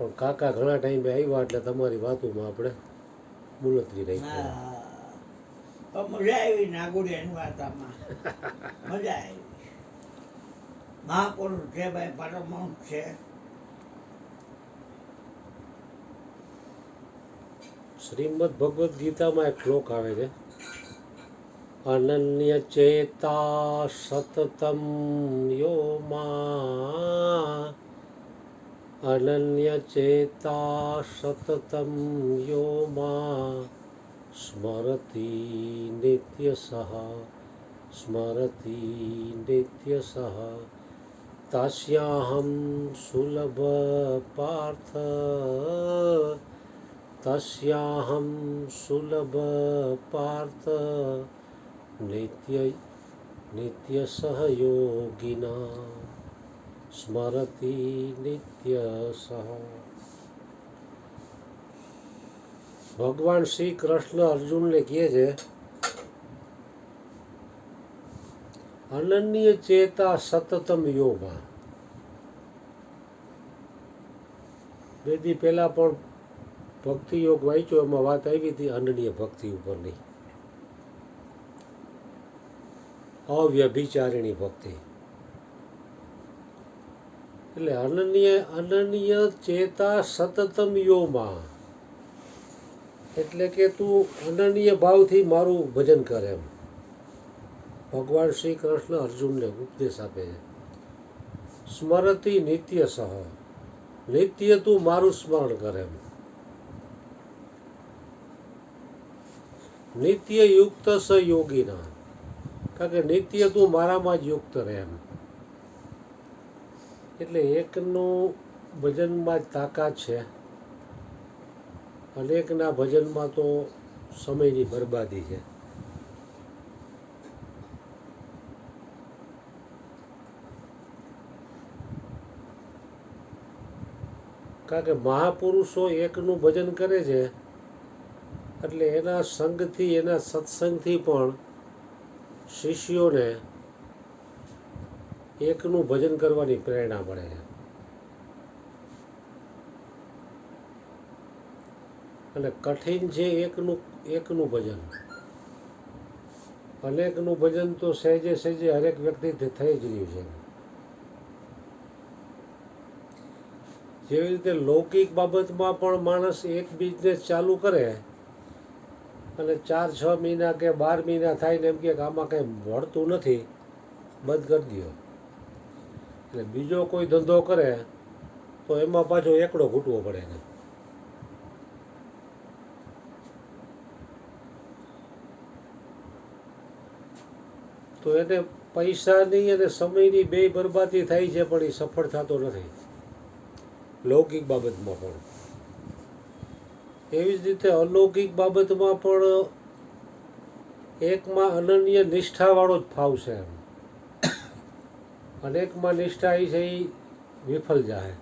પણ કાકા ઘણા ટાઈમે આવ્યા એટલે તમારી વાતોમાં આપણે મુલતવી રાખી. હા મજા આવી નાગોડિયાની વાર્તામાં મજા આવી. મહાપુરુષ છે ભાઈ, પરમહંસ છે. શ્રીમદ ભગવદ્ ગીતામાં એક શ્લોક આવે છે, અનન્ય ચેતા સતતમ યો મા, અનન્ય ચેતા સતતમ યો મા સ્મરતિ નિત્ય સહ, સ્મરતિ નિત્ય સહ તસ્યાહમ સુલભ પાર્થ, તસ્યાહમ સુલભ પાર્થ નિત્ય સહયોગિના સ્મરતિ નિત્ય સહ. ભગવાન શ્રી કૃષ્ણ અર્જુનને કહે છે, અનન્ય ચેતા સતતમ યોગા. બે દી પહેલાં પણ ભક્તિ યોગ વાંચ્યો, એમાં વાત આવી હતી અનન્ય ભક્તિ ઉપરની, અવ્યભિચારિણી ભક્તિ. એટલે અનન્ય ચેતા સતતમ યોમાં એટલે કે તું અનન્ય ભાવથી મારું ભજન કરે એમ ભગવાન શ્રી કૃષ્ણ અર્જુનને ઉપદેશ આપે છે. સ્મરતિ નિત્ય સહ, નિત્ય તું મારું સ્મરણ કરે એમ. નિત્ય યુક્ત સ યોગીના, કારણ કે નિત્ય તું મારામાં જ યુક્ત રહે એમ. એટલે એકનું ભજનમાં જ તાકાત છે, અનેકના ભજનમાં તો સમયની બરબાદી છે. કારણ કે મહાપુરુષો એકનું ભજન કરે છે એટલે એના સંગથી, એના સત્સંગથી પણ શિષ્યોને એકનું ભજન કરવાની પ્રેરણા મળે છે. અને કઠિન છે એકનું ભજન. અનેકનું ભજન તો સહેજે સહેજે હરેક વ્યક્તિથી થઈ જ રહ્યું છે. જેવી રીતે લૌકિક બાબતમાં પણ માણસ એક બિઝનેસ ચાલુ કરે અને 4-6 મહિના કે 12 મહિના થાય ને એમ કે આમાં કંઈ મળતું નથી, બંધ કરી દો. એટલે બીજો કોઈ ધંધો કરે તો એમાં પાછો એકડો ઘૂંટવો પડે ને. તો એને પૈસાની અને સમયની બે બરબાદી થાય છે, પણ એ સફળ થતો નથી લૌકિક બાબતમાં પણ. એવી જ રીતે અલૌકિક બાબતમાં પણ એકમાં અનન્ય નિષ્ઠાવાળો જ ફાવશે એમ. અનેકમાં નિષ્ઠા એ છે એ વિફળ જાય.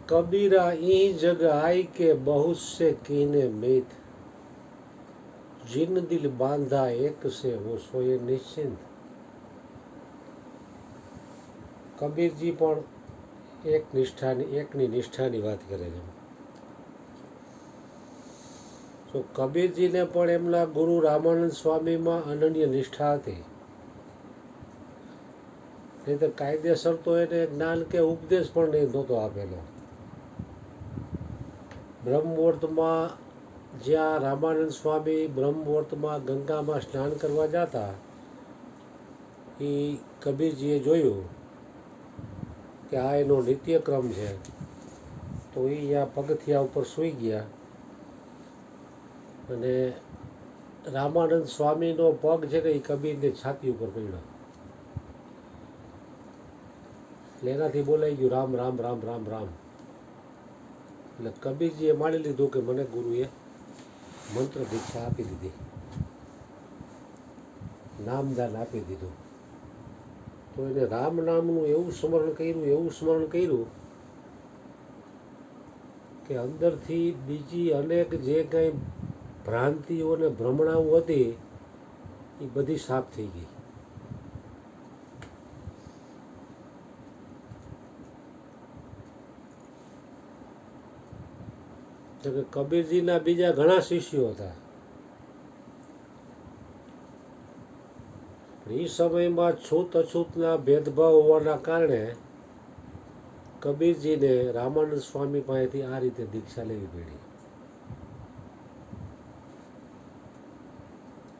कबीरा ई जग आई के बहुत से कीने मीत, जिन दिल बांधा एक से वो सोए निश्चिंत. કબીરજી પણ એકની નિષ્ઠાની વાત કરે છે. તો કબીરજીને પણ એમના ગુરુ રામાનંદ સ્વામીમાં અનન્ય નિષ્ઠા હતી. નહીં તો કાયદેસર તો એને જ્ઞાન કે ઉપદેશ પણ નહીં નહોતો આપેલો. બ્રહ્મવર્તમાં જ્યાં રામાનંદ સ્વામી બ્રહ્મવર્તમાં ગંગામાં સ્નાન કરવા જતા, એ કબીરજીએ જોયું કે આ એનો નિત્યક્રમ છે, તો એ આ પગથિયા ઉપર સૂઈ ગયા અને રામાનંદ સ્વામીનો પગ છે કે એ કબીરની છાતી ઉપર પડ્યો. એટલે એનાથી બોલાઈ ગયું રામ રામ રામ રામ રામ. એટલે કબીરજીએ માની લીધું કે મને ગુરુએ મંત્ર દીક્ષા આપી દીધી, નામદાન આપી દીધું. તો તો એને રામ નામનું એવું સ્મરણ કર્યું કે અંદરથી બીજી અનેક જે કંઈ ભ્રાંતિઓ ને ભ્રમણાઓ હતી એ બધી સાફ થઈ ગઈ. તો કે કબીરજીના બીજા ઘણા શિષ્યો હતા. એ સમયમાં છૂત અછૂતના ભેદભાવ હોવાના કારણે કબીરજીને રામાનંદ સ્વામી પાસેથી આ રીતે દીક્ષા લેવી પડી.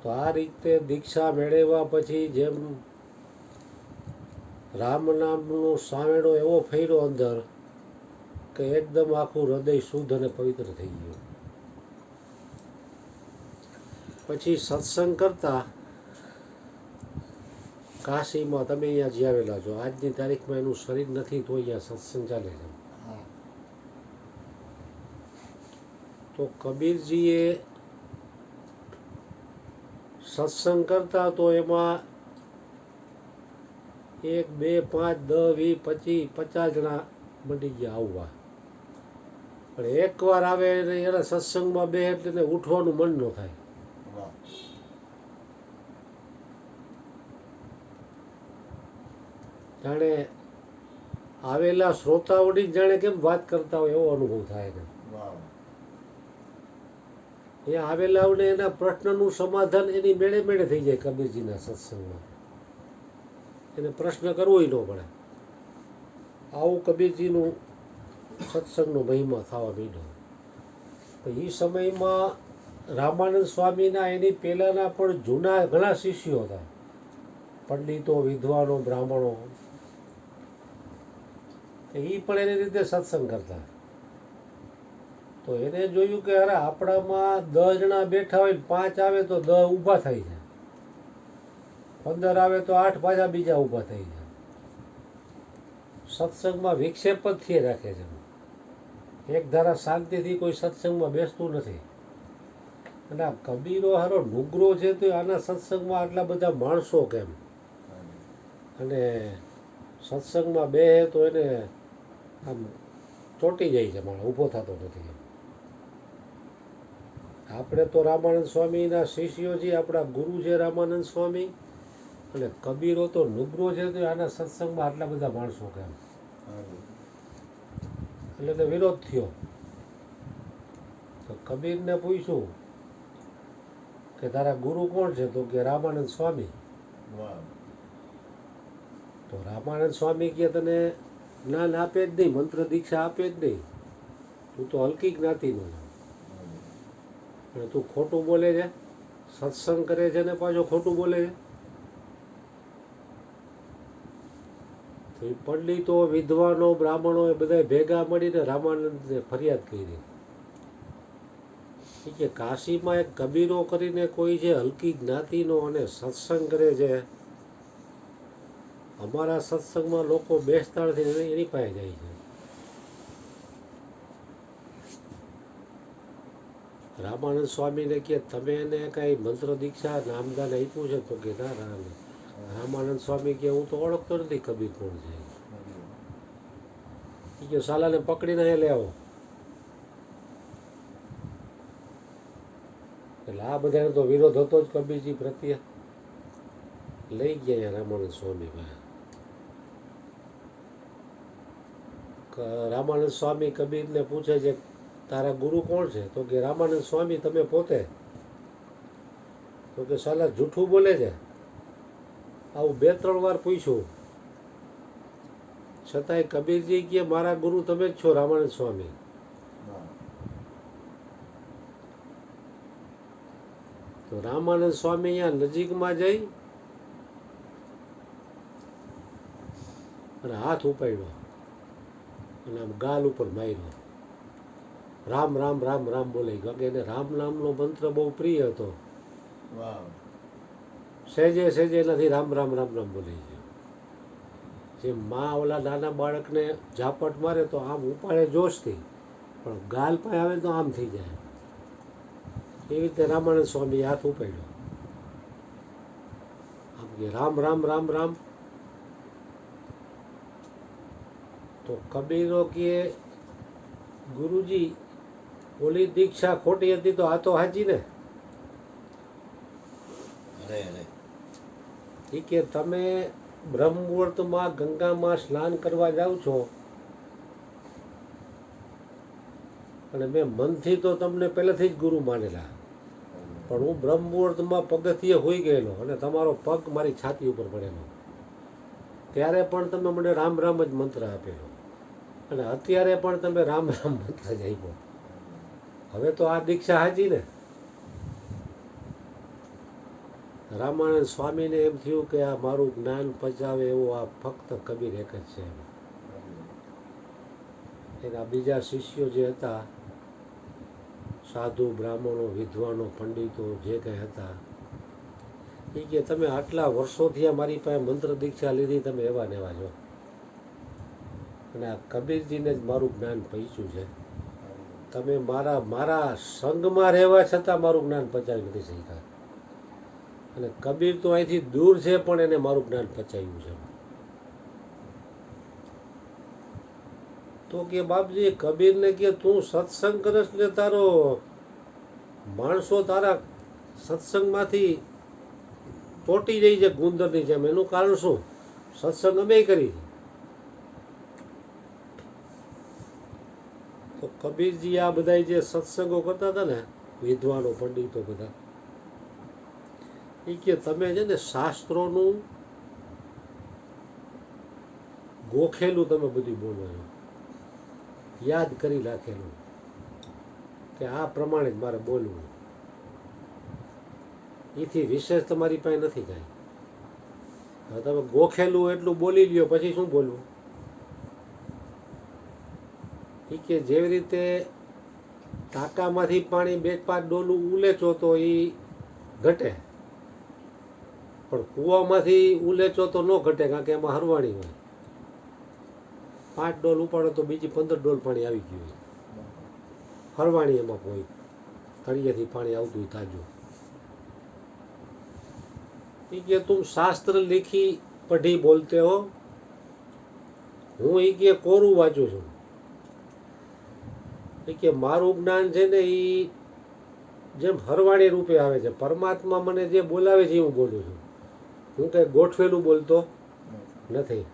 તો આ રીતે દીક્ષા મેળવ્યા પછી જેમ રામ નામનો સામેડો એવો ફેર્યો અંદર કે એકદમ આખું હૃદય શુદ્ધ અને પવિત્ર થઈ ગયું. પછી સત્સંગ કરતા કાશીમાં, તમે અહીંયા જ આવેલા છો, આજની તારીખમાં એનું શરીર નથી તો અહીંયા સત્સંગ ચાલે છે. તો કબીરજીએ સત્સંગ કરતા તો એમાં 1, 2, 5, 10, 20, 25, 50 જણા મંડી ગયા આવવા. પણ એકવાર આવે એના સત્સંગમાં બે એટલે એને ઉઠવાનું મન ન થાય. જાણે આવેલા શ્રોતાઓની જાણે કેમ વાત કરતા હોય એવો અનુભવ થાય છે. એ આવેલાઓને એના પ્રશ્નનું સમાધાન એની મેળે મેળે થઈ જાય કબીરજીના સત્સંગમાં. એને પ્રશ્ન કરવો ન પડે. આવું કબીરજીનું સત્સંગનો મહિમા થવા માંડ્યો. એ સમયમાં રામાનંદ સ્વામીના એની પહેલાંના પણ જૂના ઘણા શિષ્યો હતા, પંડિતો, વિદ્વાનો, બ્રાહ્મણો. એ પણ એની રીતે સત્સંગ કરતા. તો એને જોયું કે અરે આપણામાં 10 જણા બેઠા હોય, 5 આવે તો 10 ઊભા થઈ જાય, 15 આવે તો 8 પાછા બીજા ઊભા થઈ જાય. સત્સંગમાં વિક્ષેપ જ થયે રાખે છે. એક ધારા શાંતિથી કોઈ સત્સંગમાં બેસતું નથી. અને આ કબીરો હારો નુગરો છે તો આના સત્સંગમાં આટલા બધા માણસો કેમ? અને સત્સંગમાં બે તો એને આમ ચોંટી જાય છે, માણસ ઊભો થતો નથી. આપણે તો રામાનંદ સ્વામીના શિષ્યો છીએ, આપણા ગુરુ છે રામાનંદ સ્વામી, અને કબીરો તો નુગરો છે તો આના સત્સંગમાં આટલા બધા માણસો કેમ? એટલે તો વિરોધ થયો. તો કબીરને પૂછ્યું કે તારા ગુરુ કોણ છે? તો કે રામાનંદ સ્વામી. તો રામાનંદ સ્વામી કે તને જ્ઞાન આપે જ નહીં, મંત્ર દીક્ષા આપે જ નહીં, તું તો હલકી જ્ઞાતિનો છે અને તું ખોટું બોલે છે, સત્સંગ કરે છે ને પાછો ખોટું બોલે છે. તો એ પંડિતો, વિદ્વાનો, બ્રાહ્મણો એ બધા ભેગા મળીને રામાનંદને ફરિયાદ કરી કે કાશીમાં એક કબીરો કરીને કોઈ છે હલકી જ્ઞાતિનો અને સત્સંગ કરે છે, અમારા સત્સંગમાં લોકો બેસતા નથી, એની પાસે જાય છે. રામાનંદ સ્વામીને કે તમે એને કાંઈ મંત્ર દીક્ષા નામદાન આપ્યું છે? તો કે ના. રામાનંદ સ્વામી કે હું તો ઓળખતો નથી કબીર કોણ છે. એ કે સાલાને પકડીને એ લેવો. એટલે આ બધાને તો વિરોધ હતો જ કબીરજી પ્રત્યે. લઈ ગયા રામાનંદ સ્વામી પાસે. રામાનંદ સ્વામી કબીરને પૂછે છે તારા ગુરુ કોણ છે? તો કે રામાનંદ સ્વામી. તમે પોતે? તો કે સાલા જૂઠું બોલે છે. આવું 2-3 વાર પૂછ્યું છતાંય કબીરજી કે મારા ગુરુ તમે જ છો, રામાનંદ સ્વામી. તો રામાનંદ સ્વામી અહીંયા નજીકમાં જઈ અને હાથ ઉપાડ્યો અને આમ ગાલ ઉપર માર્યો. રામ રામ રામ રામ બોલે, કારણ કે એને રામ નામનો મંત્ર બહુ પ્રિય હતો. સહેજે સહેજે એનાથી રામ રામ રામ રામ બોલે છે. જે માં ઓલા નાના બાળકને ઝાપટ મારે તો આમ ઉપાડે જોશથી, પણ ગાલ પાસે આવે તો આમ થઈ જાય. એવી રીતે રામાનંદ સ્વામી હાથ ઉપાડ્યો. આમ કે રામ રામ રામ રામ. તો કબીરો કે ગુરુજી ઓલી દીક્ષા ખોટી હતી તો આ તો હાજી ને. અરે અરે એ કે તમે બ્રહ્મ મુહૂર્તમાં ગંગામાં સ્નાન કરવા જાઓ છો અને મેં મનથી તો તમને પહેલેથી જ ગુરુ માનેલા, પણ હું બ્રહ્મ મુહૂર્તમાં પગથિયે હોઈ ગયેલો અને તમારો પગ મારી છાતી ઉપર પડેલો, ત્યારે પણ તમે મને રામ રામ જ મંત્ર આપેલો અને અત્યારે પણ તમે રામ રામ મંત્ર જ આપ્યો. હવે તો આ દીક્ષા હાજી ને. રામાનંદ સ્વામીને એમ થયું કે આ મારું જ્ઞાન પચાવે એવો આ ફક્ત કબીર એક જ છે. એના બીજા શિષ્યો જે હતા, સાધુ બ્રાહ્મણો વિદ્વાનો પંડિતો જે કંઈ હતા, એ કે તમે આટલા વર્ષોથી મારી પાસે મંત્ર દીક્ષા લીધી, તમે એવા ને એવા છો અને આ કબીરજીને જ મારું જ્ઞાન પહોંચ્યું છે. તમે મારા સંગમાં રહેવા છતાં મારું જ્ઞાન પચાવી નથી શક્યા અને કબીર તો અહીંથી દૂર છે પણ એને મારું જ્ઞાન પચાવ્યું છે. તો કે બાપજી કબીરને કે તું સત્સંગ કરશ ને તારો માણસો તારા સત્સંગમાંથી ચોટી જાય છે ગુંદરની જેમ, એનું કારણ શું? સત્સંગ અમે કરી. તો કબીરજી આ બધા જે સત્સંગો કરતા હતા ને, વિદ્વાનો પંડિતો બધા, એ કે તમે છે ને શાસ્ત્રોનું ગોખેલું તમે બધું બોલો છો, યાદ કરી રાખેલું કે આ પ્રમાણે જ મારે બોલવું, એથી વિશેષ તમારી પાસે નથી કાંઈ. હવે તમે ગોખેલું એટલું બોલી લ્યો પછી શું બોલવું? એ કે જેવી રીતે ટાંકામાંથી પાણી 2-5 ડોલું ઉલેચો તો એ ઘટે, પણ કૂવામાંથી ઉલેચો તો ન ઘટે, કારણ કે એમાં હરવાણી હોય. 5 ડોલ ઉપાડો તો બીજી 15 ડોલ પાણી આવી ગયું હોય, હરવાણી એમાં કોઈ તળિયેથી પાણી આવતું હોય તાજું. એ કે તું શાસ્ત્ર લીખી પઢી બોલતે હો, હું એ કે કોરું વાંચું છું. એ કે મારું જ્ઞાન છે ને એ જેમ હરવાણી રૂપે આવે છે, પરમાત્મા મને જે બોલાવે છે એ હું બોલું છું, હું કંઈ ગોઠવેલું બોલતો નથી.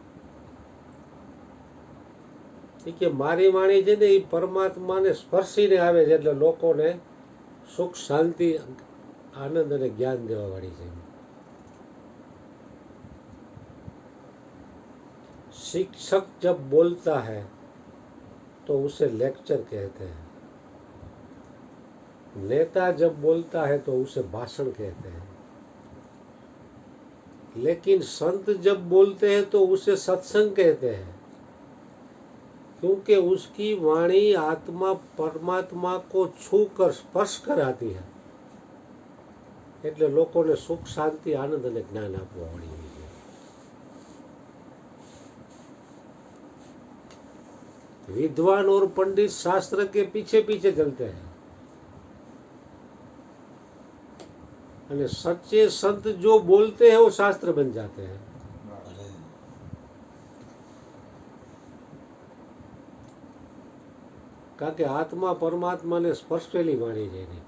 એ કે મારી વાણી છે ને એ પરમાત્માને સ્પર્શીને આવે છે, એટલે લોકોને સુખ શાંતિ આનંદ અને જ્ઞાન દેવા વાળી છે. शिक्षक जब बोलता है तो उसे लेक्चर कहते हैं, नेता जब बोलता है तो उसे भाषण कहते हैं, लेकिन संत जब बोलते हैं तो उसे सत्संग कहते हैं, क्योंकि उसकी वाणी आत्मा परमात्मा को छू कर स्पर्श कराती है, એટલે લોકોને સુખ શાંતિ આનંદ અને જ્ઞાન આપવા વાળી હોય છે. विद्वान और पंडित शास्त्र के पीछे पीछे चलते हैं અને सच्चे संत जो बोलते हैं वो शास्त्र बन जाते हैं. કારણ કે આત્મા પરમાત્માને સ્પર્શેલી વાણી છે એની,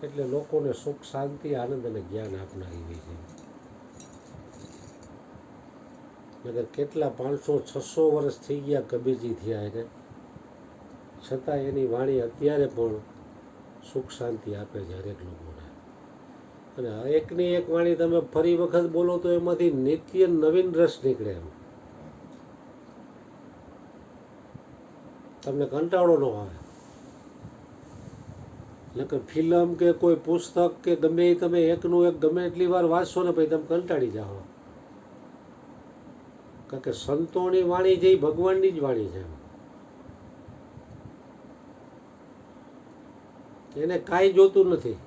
એટલે લોકોને સુખ શાંતિ આનંદ અને જ્ઞાન આપનારી હોય છે. નગર કેટલા 500-600 વર્ષ થઈ ગયા કબીરજી થયા એને, છતાં એની વાણી અત્યારે પણ સુખ શાંતિ આપે છે હરેક લોકોને. અને એકની એક વાણી તમે ફરી વખત બોલો તો એમાંથી નિત્ય નવીન રસ નીકળે, એમ તમને કંટાળો ન આવે. નકર ફિલ્મ કે કોઈ પુસ્તક કે ગમે એ તમે એકનું એક ગમે એટલી વાર વાંચશો ને પછી તમે કંટાળી જાઓ, કારણ કે સંતોની વાણી જે ભગવાનની જ વાણી છે, એને કાંઈ જોતું નથી.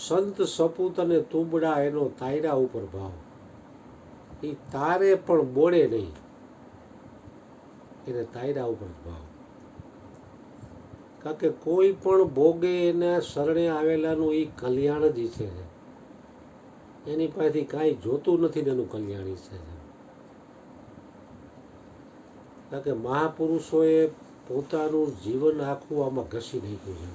સંત સપૂત અને તુંબડા એનો તાયરા ઉપર ભાવ, એ તારે પણ બોળે નહીં, એને તાયરા ઉપર ભાવ. કારણ કે કોઈ પણ ભોગે એના શરણે આવેલાનું એ કલ્યાણ જ ઈચ્છે છે, એની પાસેથી કાંઈ જોતું નથી ને એનું કલ્યાણ ઈચ્છે છે. કારણ કે મહાપુરુષોએ પોતાનું જીવન આખું આમાં ઘસી નાખ્યું છે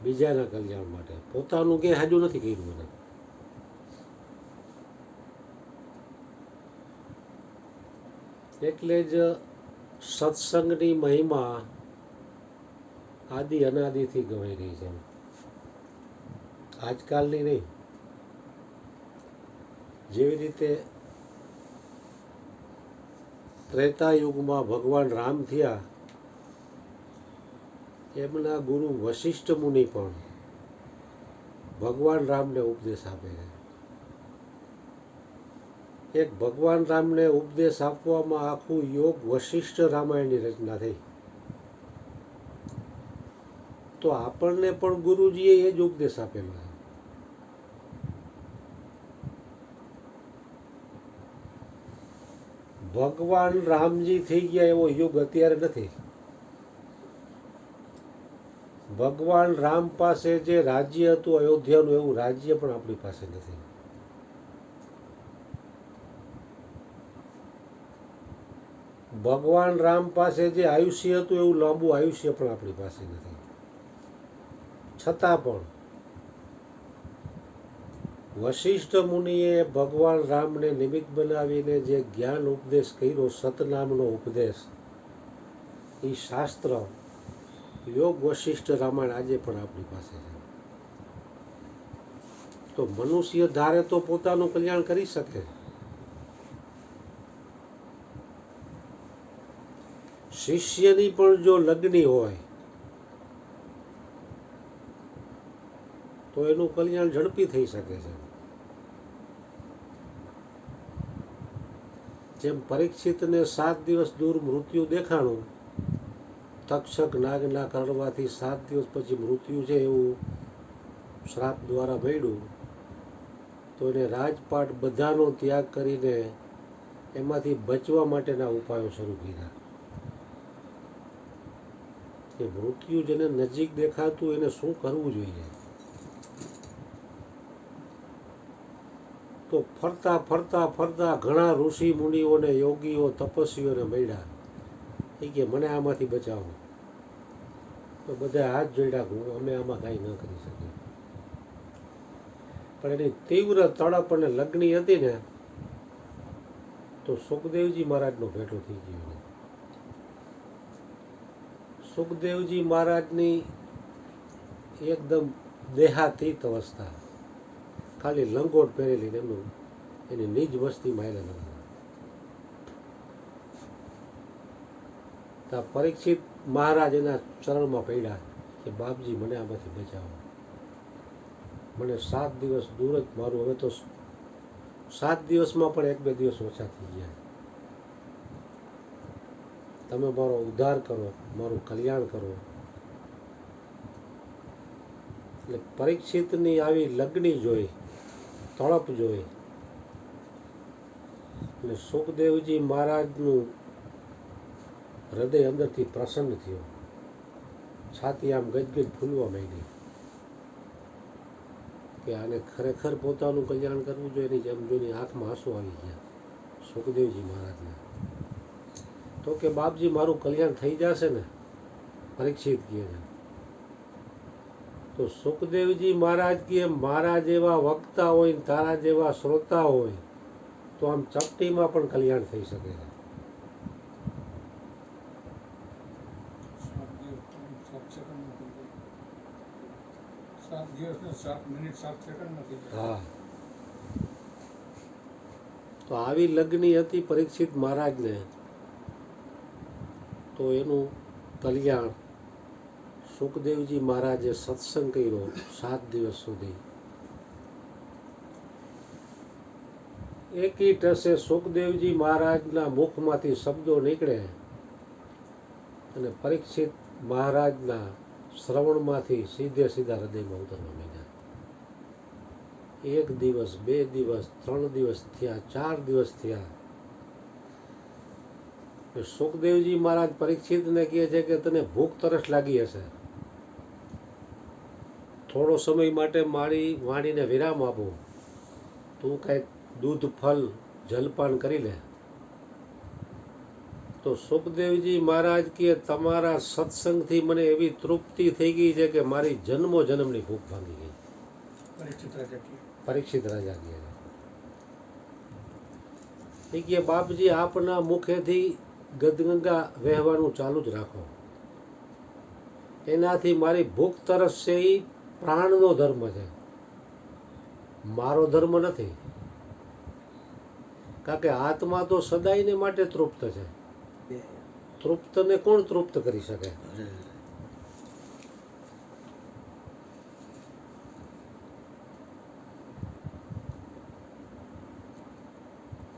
બીજાના કલ્યાણ માટે. પોતાનું ક્યાંય હાજુ નથી કર્યું એને. એટલે જ સત્સંગની મહિમા આદિ અનાદિથી ગવાઈ રહી છે, આજકાલની નહીં. જેવી રીતે ત્રેતાયુગમાં ભગવાન રામ થયા, એમના ગુરુ વશિષ્ઠ મુનિ પણ ભગવાન રામને ઉપદેશ આપે છે. એક ભગવાન રામને ઉપદેશ આપવામાં આખું યોગ વશિષ્ઠ રામાયણની રચના થઈ. તો આપણને પણ ગુરુજીએ એ જ ઉપદેશ આપેલો છે. ભગવાન રામજી થઈ ગયા એવો યુગ અત્યારે નથી. ભગવાન રામ પાસે જે રાજ્ય હતું અયોધ્યાનું, એવું રાજ્ય પણ આપણી પાસે નથી. ભગવાન રામ પાસે જે આયુષ્ય હતું એવું લાંબુ આયુષ્ય પણ આપણી પાસે નથી. છતાં પણ વશિષ્ઠ મુનિએ ભગવાન રામને નિમિત્ત બનાવીને જે જ્ઞાન ઉપદેશ કર્યો, સતનામનો ઉપદેશ, એ શાસ્ત્ર યોગ વશિષ્ઠ રામાયણ આજે પણ આપણી પાસે છે. તો મનુષ્ય ધારે તો પોતાનું કલ્યાણ કરી શકે. શિષ્યની પણ જો લગ્ની હોય તો એનું કલ્યાણ ઝડપી થઈ શકે છે. જેમ પરીક્ષિતને 7 દિવસ દૂર મૃત્યુ દેખાણું, તક્ષક નાગના કરડવાથી 7 દિવસ પછી મૃત્યુ છે એવું શ્રાપ દ્વારા મળ્યું, તો એને રાજપાટ બધાનો ત્યાગ કરીને એમાંથી બચવા માટેના ઉપાયો શરૂ કર્યા. કે મૃત્યુ જેને નજીક દેખાતું એને શું કરવું જોઈએ. તો ફરતા ફરતા ફરતા ઘણા ઋષિ મુનિઓને, યોગીઓ, તપસ્વીઓને મળ્યા. એ કે મને આમાંથી બચાવો. તો બધા હાથ જોડ્યા, અમે આમાં કાંઈ ન કરી શકીએ. પણ એની તીવ્ર તડપ અને લગ્ની હતી ને, તો સુખદેવજી મહારાજનો ભેટો થઈ ગયો. સુખદેવજી મહારાજની એકદમ દેહાતીત અવસ્થા, ખાલી લંગોટ પહેરેલી, એમનું એની નિજ વસ્તીમાં આવેલા હતા. પરીક્ષિત મહારાજ એના ચરણમાં પડ્યા કે બાપજી મને આમાંથી બચાવો. મને 7 દિવસ દૂર જ મારું, હવે તો 7 દિવસમાં પણ 1-2 દિવસ ઓછા થઈ ગયા. તમે મારો ઉદ્ધાર કરો, મારું કલ્યાણ કરો. એટલે પરીક્ષિતની આવી લગ્ની જોઈ, તળપ જોઈ, અને સુખદેવજી મહારાજનું હૃદય અંદરથી પ્રસન્ન થયું. છાતી આમ ગજગજ ફૂલવા માંડી કે આને ખરેખર પોતાનું કલ્યાણ કરવું જોઈએ. એની જેમ જોઈને આંખમાં આંસુ આવી ગયા સુખદેવજી મહારાજને. તો કે બાપજી મારું કલ્યાણ થઈ જશે ને? પરીક્ષિત કહે છે. તો સુખદેવજી મહારાજ કહે મારા જેવા વક્તા હોય ને તારા જેવા શ્રોતા હોય તો આમ ચપટીમાં પણ કલ્યાણ થઈ શકે છે. 7 દિવસ ને 7 મિનિટ 7 સેકન્ડ નથી. હા, તો આવી લગ્ની હતી પરીક્ષિત મહારાજને, તો એનું કલ્યાણ સુખદેવજી મહારાજે સત્સંગ કર્યો 7 દિવસ સુધી. એકી ટસે સુખદેવજી મહારાજના મુખમાંથી શબ્દો નીકળે અને પરીક્ષિત મહારાજના શ્રવણમાંથી સીધા હૃદયમાં ઉતરવા માંડ્યા. 1 દિવસ, 2 દિવસ, 3 દિવસ થયા, 4 દિવસ થયા. સુખદેવજી મહારાજ પરીક્ષિતને કહે છે કે તને ભૂખ તરસ લાગી હશે, થોડો સમય માટે મારી વાણીને વિરામ આપો, તું કાંઈક દૂધ, ફલ, જલપાન કરી લે, તો સુખદેવજી મહારાજ કે તમારા સત્સંગથી મને એવી તૃપ્તિ થઈ ગઈ છે કે મારી જન્મો જન્મની ભૂખ ભાંગી ગઈ. પરીક્ષિત રાજા કહે. પરીક્ષિત રાજા કે બાપજી આપના મુખેથી ગદગંગા વહેવાનું ચાલુ જ રાખો, એનાથી મારી ભૂખ તરસ છે એ પ્રાણનો ધર્મ છે, મારો ધર્મ નથી. કારણ કે આત્મા તો સદાયને માટે તૃપ્ત છે. તૃપ્તને કોણ તૃપ્ત કરી શકે?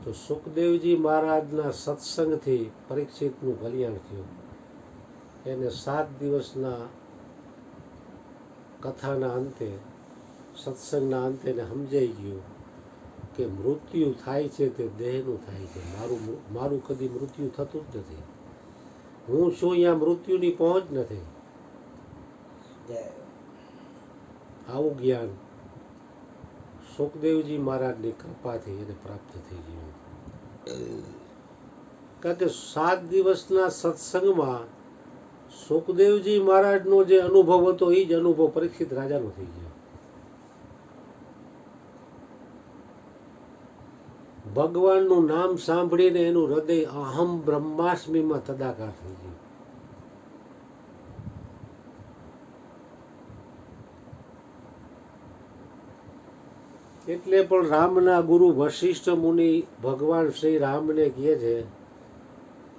તો સુખદેવજી મહારાજના સત્સંગથી પરીક્ષિતનું કલ્યાણ થયું. એને 7 દિવસના કથાના અંતે, સત્સંગના અંતે એને સમજાઈ ગયું કે મૃત્યુ થાય છે તે દેહનું થાય છે, મારું કદી મૃત્યુ થતું જ નથી. હું છું અહીંયા મૃત્યુની પહોંચ નથી. આવું જ્ઞાન સુખદેવજી મહારાજની કૃપાથી એને પ્રાપ્ત થઈ ગયું. કારણ કે 7 દિવસના સત્સંગમાં સુખદેવજી મહારાજનો જે અનુભવ હતો એ જ અનુભવ પરીક્ષિત રાજાનો થઈ ગયો. ભગવાનનું નામ સાંભળીને એનું હૃદય અહમ બ્રહ્માસ્મિમાં તદાકાર થઈ ગયું. એટલે પણ રામના ગુરુ વશિષ્ઠ મુનિ ભગવાન શ્રી રામને કહે છે,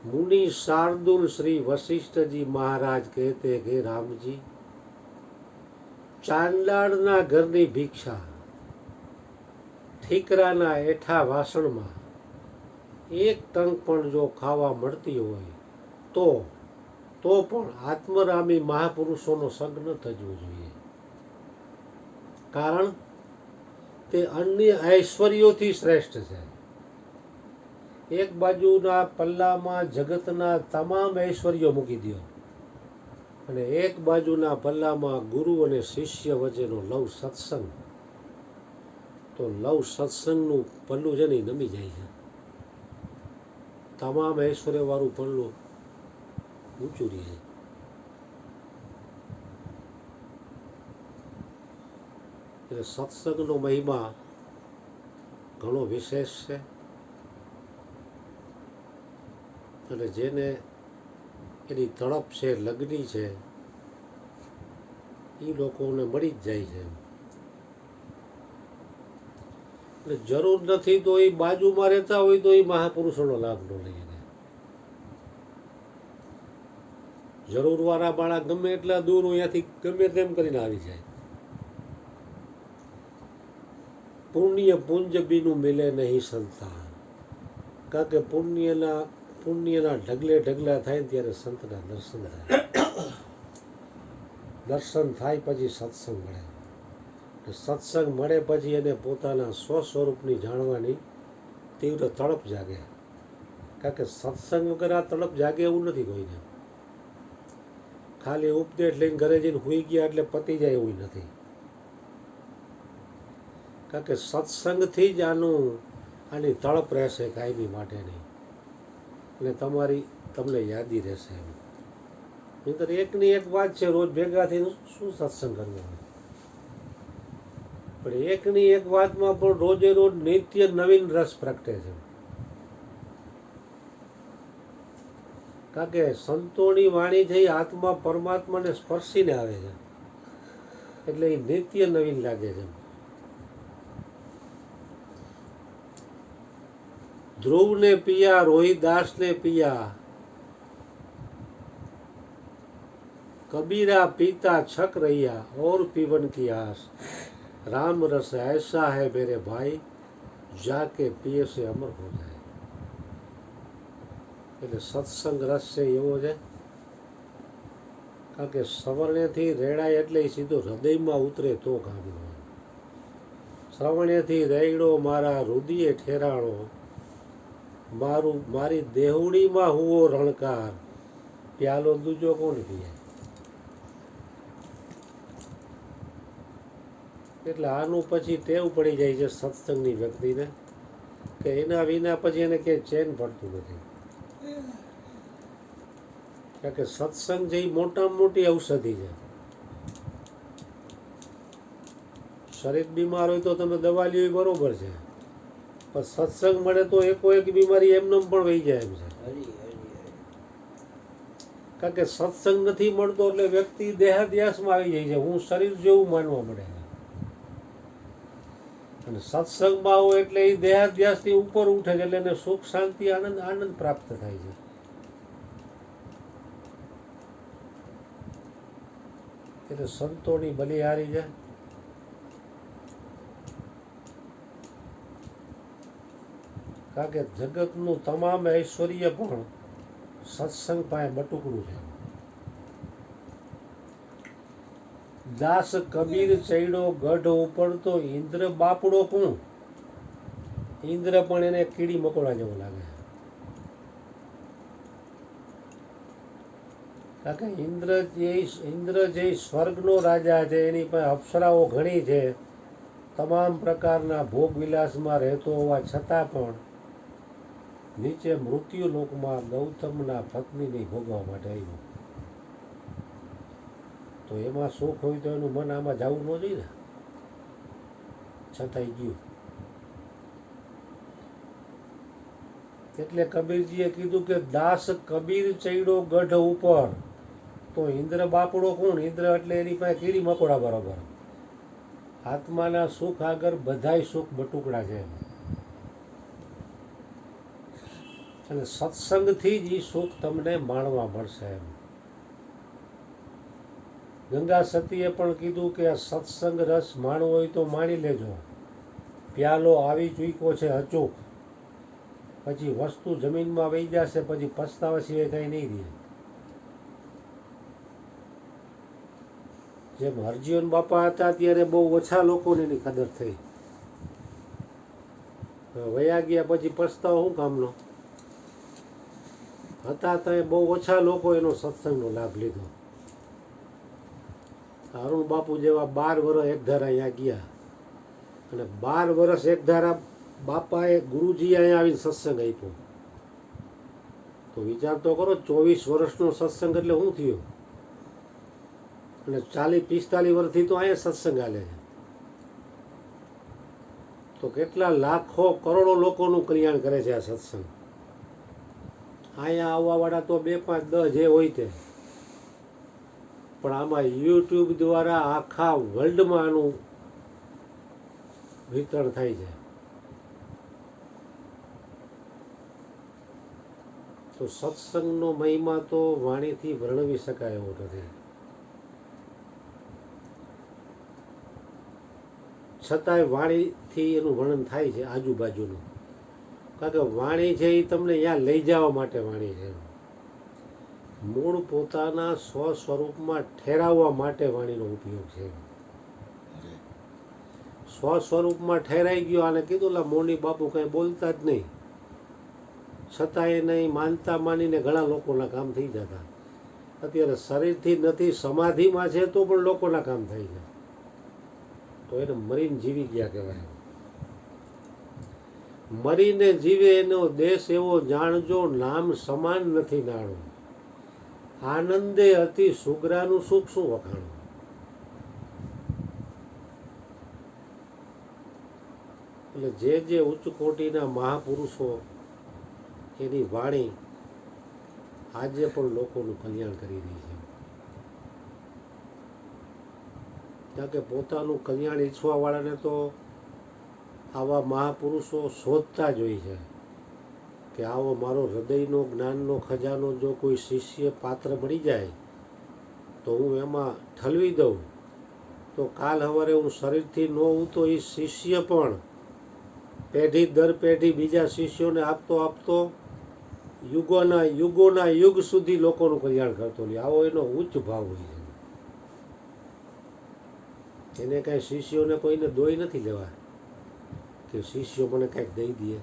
मुनि शार्दुल श्री वशिष्ठ जी महाराज कहते कि राम जी, चांडाळना घरनी भिक्षा ठीकराना एठा वासणમાં એક ટંક પણ જો ખાવા મળતી હોય તો પણ આત્મરામી મહાપુરુષોનો સંગ ન થવો જોઈએ. કારણ તે અન્ય ઐશ્વર્યોથી શ્રેષ્ઠ છે. એક બાજુના પલ્લામાં જગતના તમામ ઐશ્વર્યો મૂકી દો અને એક બાજુના પલ્લામાં ગુરુ અને શિષ્ય વચ્ચેનો લવ સત્સંગ, તો લવ સત્સંગનું પલ્લું છે ને એ નમી જાય છે. તમામ ઐશ્વર્યવાળું પલ્લું ઊંચું રહે છે. એટલે સત્સંગનો મહિમા ઘણો વિશેષ છે અને જેને એની તડપ છે, લગ્ની છે, એ લોકોને મળી જ જાય છે. એટલે જરૂર નથી તો એ બાજુમાં રહેતા હોય તો એ મહાપુરુષોનો લાભ ન લઈ શકે. જરૂરવાળા બાળા ગમે એટલા દૂર અહીંયાથી ગમે તેમ કરીને આવી જાય. પુણ્ય પુંજ બીનું મિલે નહીં સંતાન. કારણ કે પુણ્યના ઢગલે ઢગલા થાય ત્યારે સંતના દર્શન થાય. દર્શન થાય પછી સત્સંગ મળે. સત્સંગ મળે પછી એને પોતાના સ્વસ્વરૂપની જાણવાની તીવ્ર તડપ જાગે. કારણ કે સત્સંગ વગર આ તડપ જાગે એવું નથી કોઈને. ખાલી ઉપદેશ લઈને ઘરે જઈને સૂઈ ગયા એટલે પતી જાય એવું નથી. કારણ કે સત્સંગથી જ આની તડપ રહેશે કાયમી માટેની, અને તમને યાદી રહેશે. નહીંતર એકની એક વાત છે, રોજ ભેગા થઈને શું સત્સંગ કરવો, પણ એકની એક વાતમાં પણ રોજે રોજ નિત્ય નવીન રસ પ્રગટે છે. કારણ કે સંતોની વાણી થઈ આત્મા પરમાત્માને સ્પર્શીને આવે છે, એટલે એ નિત્ય નવીન લાગે છે. ध्रुव ने पिया रोहिदास ने पिया, कबीरा पीता छक रहिया और पीवन की आस, राम रस ऐसा है मेरे भाई जाके पिए से अमर हो जाए. એટલે સત્સંગ રસ છે એવો છે. કારણ કે શ્રવણેથી રેડાય એટલે સીધો હૃદયમાં ઉતરે તો કામ હોય. શ્રવણેથી રેડો મારા રુદિયે ઠેરાણો, મારી દેહુડીમાં હુવો રણકાર, પ્યાલો દૂજો કોણ પીએ. એટલે આનું પછી ટેવ પડી જાય છે સત્સંગની વ્યક્તિને કે એના વિના પછી એને ક્યાંય ચેન પડતું નથી. કારણ કે સત્સંગ જે ઈ મોટામાં મોટી ઔષધિ છે. શરીર બીમાર હોય તો તમે દવા લ્યો એ બરોબર છે, પણ સત્સંગ મળે તો એકો એક બીમારી એમનેમ પણ વહી જાય એમ છે. હરી હરી હરી. કારણ કે સત્સંગ નથી મળતો એટલે વ્યક્તિ દેહાધ્યાસમાં આવી જાય છે, હું શરીર જેવું માનવા મળે છે. અને સત્સંગમાં હોય એટલે એ દેહાધ્યાસથી ઉપર ઉઠે છે, એટલે એને સુખ શાંતિ આનંદ આનંદ પ્રાપ્ત થાય છે. એટલે સંતોની બલિહારી છે. કારણ કે જગતનું તમામ ઐશ્વર્ય પણ સત્સંગ પાસે બટુકડું છે. દાસ કબીર ચૈડો ગઢ ઉપર તો ઇન્દ્ર બાપડો કોણ? ઇન્દ્ર પણ એને કીડી મકોડા જેવો લાગે. કારણ કે ઇન્દ્ર જે સ્વર્ગનો રાજા છે, એની પાસે અપ્સરાઓ ઘણી છે, તમામ પ્રકારના ભોગ વિલાસમાં રહેતો હોવા છતાં પણ નીચે મૃત્યુ લોકમાં ગૌતમના પત્નીને ભોગવા માટે આવ્યો. તો એમાં સુખ હોય તો એનું મન આમાં જવું ન જોઈએ ને, છતાંય ગયું. એટલે કબીરજીએ કીધું કે દાસ કબીર ચૈડો ગઢ ઉપર તો ઇન્દ્ર બાપડો કોણ? ઇન્દ્ર એટલે એની પાસે કીડી મકોડા બરોબર. આત્માના સુખ આગળ બધાય સુખ બટુકડા છે. અને સત્સંગથી જ એ સુખ તમને માણવા મળશે એમ. ગંગા સતીએ પણ કીધું કે આ સત્સંગ રસ માણવો હોય તો માણી લેજો, પ્યાલો આવી ચૂક્યો છે અચૂક, પછી વસ્તુ જમીનમાં વહી જશે, પછી પછતાવા સિવાય કંઈ નહીં રહે. જેમ હરજીવન બાપા હતા ત્યારે બહુ ઓછા લોકોને એની કદર થઈ, વયા ગયા પછી પછતાવો શું કામનો? હતા તો બહુ ઓછા લોકો એનો સત્સંગનો લાભ લીધો. અરુણ બાપુ જેવા 12 વર્ષ એક ધારા અહીંયા ગયા, અને 12 વર્ષ એક ધારા બાપાએ ગુરુજીએ અહીંયા આવીને સત્સંગ આપ્યો. તો વિચાર તો કરો, 24 વર્ષનો સત્સંગ એટલે શું થયું? અને 40-45 વર્ષથી તો અહીંયા સત્સંગ હાલે છે. તો કેટલા લાખો કરોડો લોકોનું કલ્યાણ કરે છે આ સત્સંગ. અહીંયા આવવાવાળા તો 2, 5, 10 જે હોય તે, પણ આમાં યુટ્યુબ દ્વારા આખા વર્લ્ડમાં આનું વિતરણ થાય છે. તો સત્સંગનો મહિમા તો વાણીથી વર્ણવી શકાય એવો નથી. છતાંય વાણીથી એનું વર્ણન થાય છે આજુબાજુનું. કારણ કે વાણી છે એ તમને અહીંયા લઈ જવા માટે વાણી છે. મૂળ પોતાના સ્વ સ્વરૂપમાં ઠેરાવવા માટે વાણીનો ઉપયોગ છે. સ્વ સ્વરૂપમાં ઠેરાઈ ગયો, આને કીધું લા મોની બાપુ કંઈ બોલતા જ નહીં, છતાં એ નહીં માનતા માનીને ઘણા લોકોના કામ થઈ જતા. અત્યારે શરીરથી નથી, સમાધિમાં છે તો પણ લોકોના કામ થઈ જાય. તો એને મરીને જીવી ગયા કહેવાય. મરીને જીવે એનો દેશ એવો જાણજો, નામ સમાન નથી નાણું, આનંદે અતિ સુગ્રાનું સુખ શું વખાણું. એટલે જે ઉચ્ચ કોટીના મહાપુરુષો એની વાણી આજે પણ લોકોનું કલ્યાણ કરી રહી છે. કારણ કે પોતાનું કલ્યાણ ઈચ્છવાવાળાને તો આવા મહાપુરુષો શોધતા જ હોય છે કે આવો મારો હૃદયનો જ્ઞાનનો ખજાનો જો કોઈ શિષ્ય પાત્ર મળી જાય તો હું એમાં ઠલવી દઉં, તો કાલ સવારે હું શરીરથી ન હોઉં તો એ શિષ્ય પણ પેઢી દર પેઢી બીજા શિષ્યોને આપતો યુગોના યુગ સુધી લોકોનું કલ્યાણ કરતો લે. આવો એનો ઉચ્ચ ભાવ હોય છે. એને કાંઈ શિષ્યોને કોઈને દોઈ નથી લેવા કે શિષ્યો મને કાંઈક દઈ દે.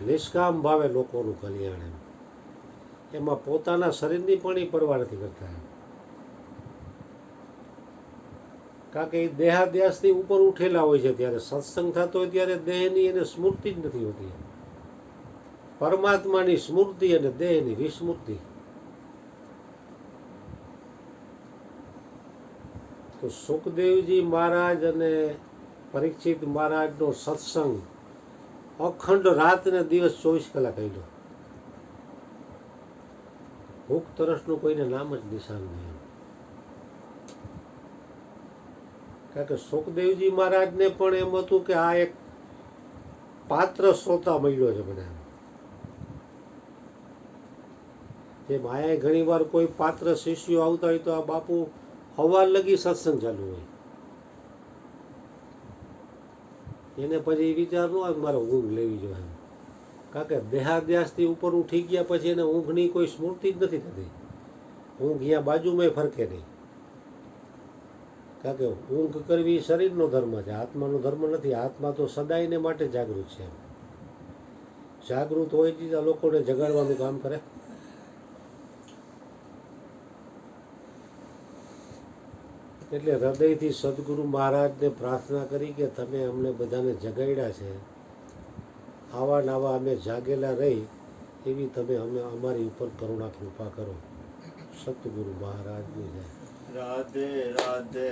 નિષ્કામ ભાવે લોકોનું કલ્યાણ. એમાં પોતાના શરીરની પણ એ પરવા નથી કરતા. કારણ કે એ દેહાદ્યાસથી ઉપર ઉઠેલા હોય છે. ત્યારે સત્સંગ થતો હોય ત્યારે દેહની એને સ્મૃતિ જ નથી હોતી. પરમાત્માની સ્મૃતિ અને દેહની વિસ્મૃતિ. તો સુખદેવજી મહારાજ અને પરીક્ષિત મહારાજનો સત્સંગ અખંડ રાત ને દિવસ 24 કલાક આવ્યો. ભૂખ તરસનું કોઈને નામ જ નિશાન નહીં. કારણ કે સુખદેવજી મહારાજને પણ એમ હતું કે આ એક પાત્ર શ્રોતા મળ્યો છે મને. જેમ આયા ઘણી વાર કોઈ પાત્ર શિષ્યો આવતા હોય તો આ બાપુ હવાર લગી સત્સંગ ચાલુ હોય, એને પછી વિચાર ન આવે મારે ઊંઘ લેવી જોઈએ. કારણ કે દેહાદ્યાસથી ઉપર ઉઠી ગયા પછી એને ઊંઘની કોઈ સ્મૃતિ જ નથી થતી. ઊંઘ અહીંયા બાજુમાં ફરકે નહીં. કારણ કે ઊંઘ કરવી શરીરનો ધર્મ છે, આત્માનો ધર્મ નથી. આત્મા તો સદાયને માટે જાગૃત છે. જાગૃત હોય જ લોકોને જગાડવાનું કામ કરે. એટલે હૃદયથી સદગુરુ મહારાજને પ્રાર્થના કરી કે તમે અમને બધાને જગાડ્યા છે, આવા નવા અમે જાગેલા રહી એવી તમે અમે અમારી ઉપર કરુણા કૃપા કરો. સતગુરુ મહારાજની જય. રાધે રાધે.